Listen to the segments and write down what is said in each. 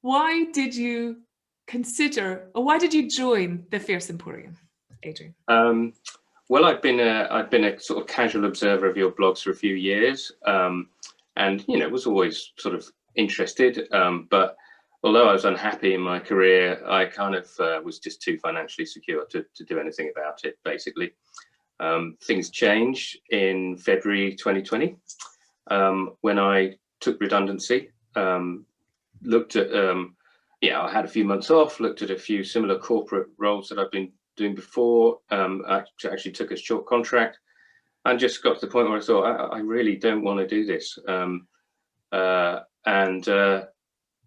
Why did you consider, or why did you join the Fierce Emporium, Adrian? Well, I've been a sort of casual observer of your blogs for a few years, and was always sort of interested. But although I was unhappy in my career, I kind of was just too financially secure to do anything about it. Basically, things changed in February 2020 when I took redundancy. Looked at I had a few months off. Looked at a few similar corporate roles that I've been doing before. I actually took a short contract and just got to the point where I thought, I really don't want to do this. And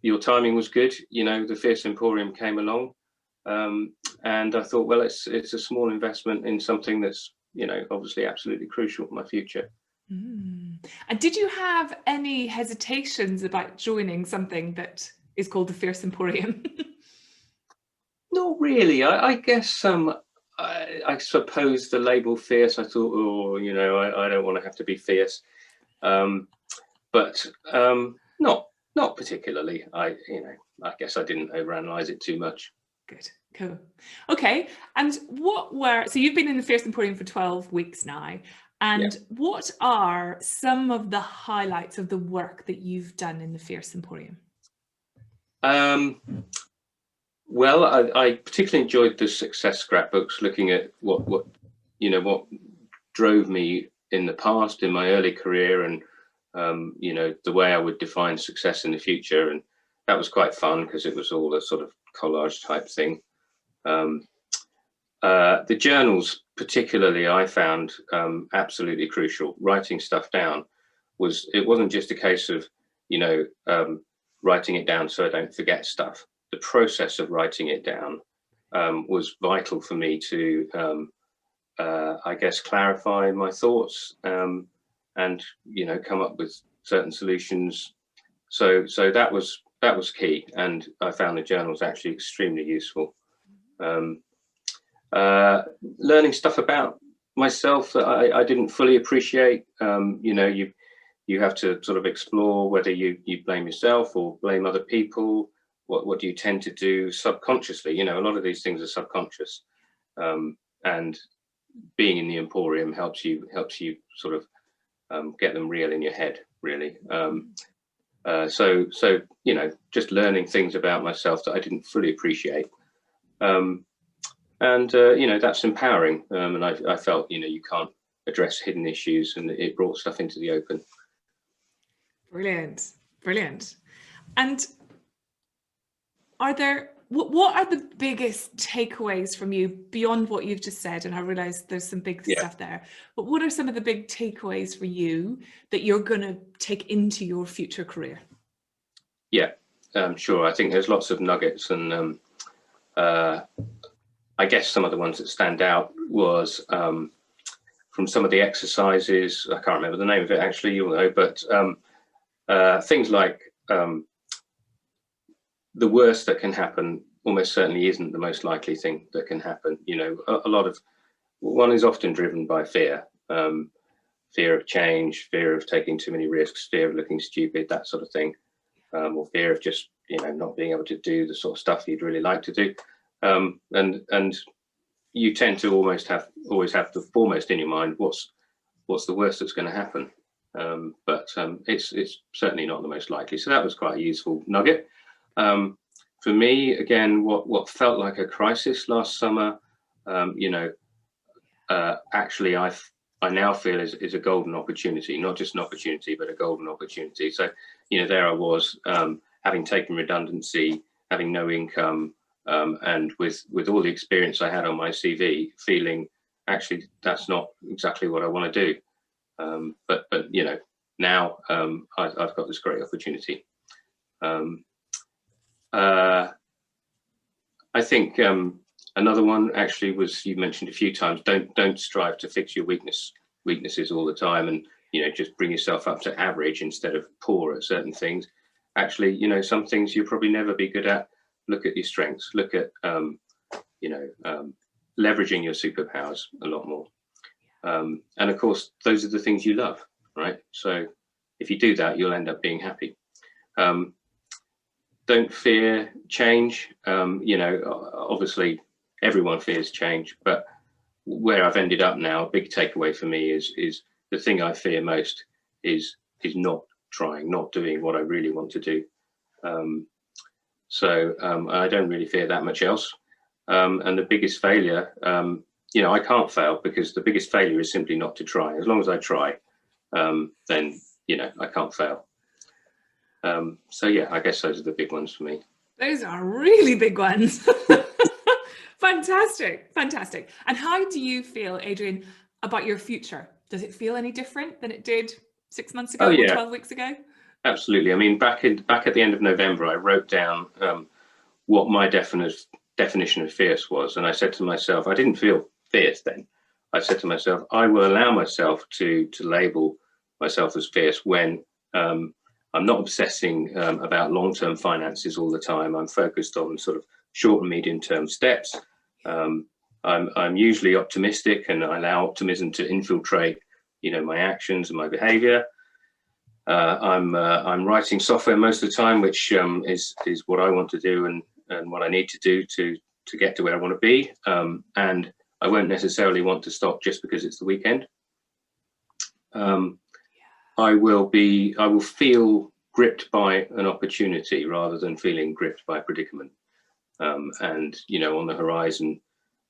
your timing was good. The Fierce Emporium came along, and I thought, well, it's a small investment in something that's, obviously absolutely crucial for my future. And did you have any hesitations about joining something that is called the Fierce Emporium? Not really. I guess I suppose the label fierce, I thought, I don't want to have to be fierce, but not particularly. I guess I didn't overanalyze it too much. Good, cool. Okay, and so you've been in the Fierce Emporium for 12 weeks now, and what are some of the highlights of the work that you've done in the Fierce Emporium? Well, I particularly enjoyed the success scrapbooks, looking at what drove me in the past, in my early career, and the way I would define success in the future. And that was quite fun because it was all a sort of collage type thing. The journals, particularly, I found absolutely crucial. Writing stuff down wasn't just a case of writing it down so I don't forget stuff. The process of writing it down was vital for me to, I guess, clarify my thoughts and come up with certain solutions. So that was key, and I found the journals actually extremely useful. Learning stuff about myself that I didn't fully appreciate. You have to sort of explore whether you blame yourself or blame other people. What do you tend to do subconsciously? A lot of these things are subconscious, and being in the Emporium helps you sort of get them real in your head, really. So just learning things about myself that I didn't fully appreciate, and that's empowering. And I felt you can't address hidden issues, and it brought stuff into the open. Brilliant. And what are the biggest takeaways from you beyond what you've just said? And I realize there's some big stuff there, but what are some of the big takeaways for you that you're going to take into your future career? Yeah, sure. I think there's lots of nuggets, and I guess some of the ones that stand out was from some of the exercises. I can't remember the name of it actually, you'll know, but things like the worst that can happen almost certainly isn't the most likely thing that can happen. A lot of one is often driven by fear, fear of change, fear of taking too many risks, fear of looking stupid, that sort of thing, or fear of just not being able to do the sort of stuff you'd really like to do, and you tend to always have the foremost in your mind what's the worst that's going to happen. But it's certainly not the most likely. So that was quite a useful nugget. For me, again, what felt like a crisis last summer, actually I now feel is a golden opportunity, not just an opportunity, but a golden opportunity. So, there I was, having taken redundancy, having no income, and with all the experience I had on my CV, feeling actually that's not exactly what I want to do. But now I've got this great opportunity. I think another one actually was, you mentioned a few times, don't strive to fix your weaknesses all the time, and just bring yourself up to average instead of poor at certain things. Actually, some things you'll probably never be good at. Look at your strengths. Look at leveraging your superpowers a lot more. And of course, those are the things you love, right? So if you do that, you'll end up being happy. don't fear change. You know, obviously everyone fears change, but where I've ended up now, a big takeaway for me is the thing I fear most is not trying, not doing what I really want to do. So I don't really fear that much else. And the biggest failure, you know, I can't fail, because the biggest failure is simply not to try. As long as I try, then, you know, I can't fail. So yeah, I guess those are the big ones for me. Those are really big ones. Fantastic, fantastic. And how do you feel, Adrian, about your future? Does it feel any different than it did 6 months ago, Oh, yeah. or 12 weeks ago? Absolutely. I mean, back at the end of November, I wrote down what my definition of fierce was, and I said to myself, I didn't feel fierce then. I said to myself, I will allow myself to label myself as fierce when I'm not obsessing about long-term finances all the time. I'm focused on sort of short and medium-term steps. I'm usually optimistic, and I allow optimism to infiltrate, you know, my actions and my behavior. I'm writing software most of the time, which is what I want to do and what I need to do to get to where I want to be. And I won't necessarily want to stop just because it's the weekend. I will feel gripped by an opportunity rather than feeling gripped by a predicament. And, you know, on the horizon,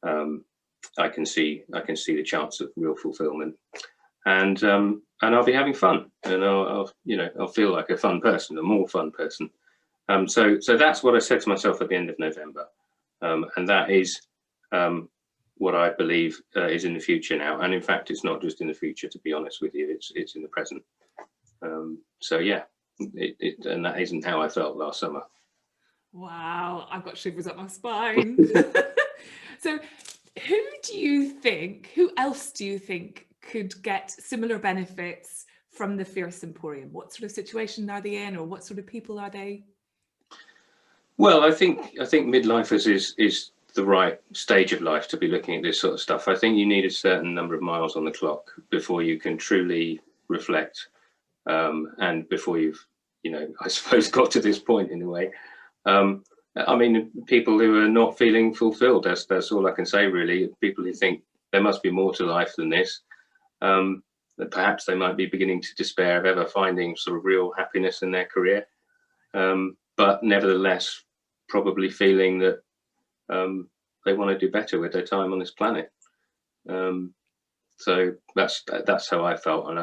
I can see the chance of real fulfillment. And I'll be having fun, and I'll feel like a fun person, a more fun person. So that's what I said to myself at the end of November, and that is what I believe is in the future now. And in fact, it's not just in the future, to be honest with you. It's in the present. So yeah, and that isn't how I felt last summer. Wow, I've got shivers up my spine. So who else do you think could get similar benefits from the Fierce Emporium? What sort of situation are they in, or what sort of people are they? Well, I think midlifers is the right stage of life to be looking at this sort of stuff. I think you need a certain number of miles on the clock before you can truly reflect, and before you've, you know, I suppose, got to this point in a way. I mean, people who are not feeling fulfilled, that's all I can say, really. People who think there must be more to life than this. That perhaps they might be beginning to despair of ever finding sort of real happiness in their career, but nevertheless probably feeling that they want to do better with their time on this planet. So that's how I felt, and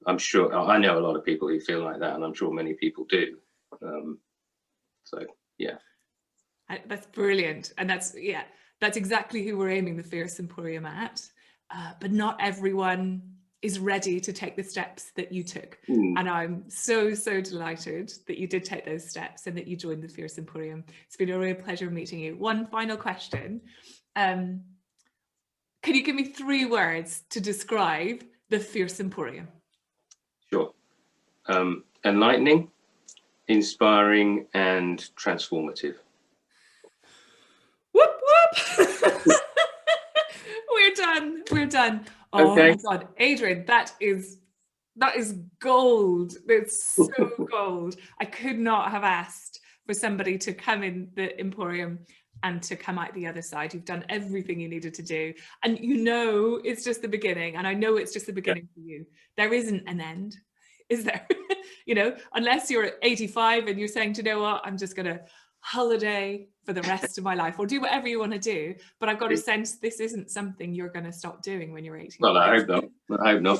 I'm sure I know a lot of people who feel like that, and I'm sure many people do. So yeah, that's brilliant, and that's exactly who we're aiming the Fierce Emporium at. But not everyone is ready to take the steps that you took. And I'm so delighted that you did take those steps and that you joined the Fierce Emporium. It's been a real pleasure meeting you. One final question. Can you give me 3 words to describe the Fierce Emporium? Sure. Enlightening, inspiring, and transformative. Whoop, whoop. We're done. Oh okay. My God, Adrian, that is gold. It's so gold. I could not have asked for somebody to come in the Emporium and to come out the other side. You've done everything you needed to do. And you know it's just the beginning. And I know it's just the beginning for you. There isn't an end, is there? You know, unless you're 85 and you're saying, do you know what, I'm just going to holiday for the rest of my life, or do whatever you want to do. But I've got a sense this isn't something you're going to stop doing when you're 85. Well, I hope not.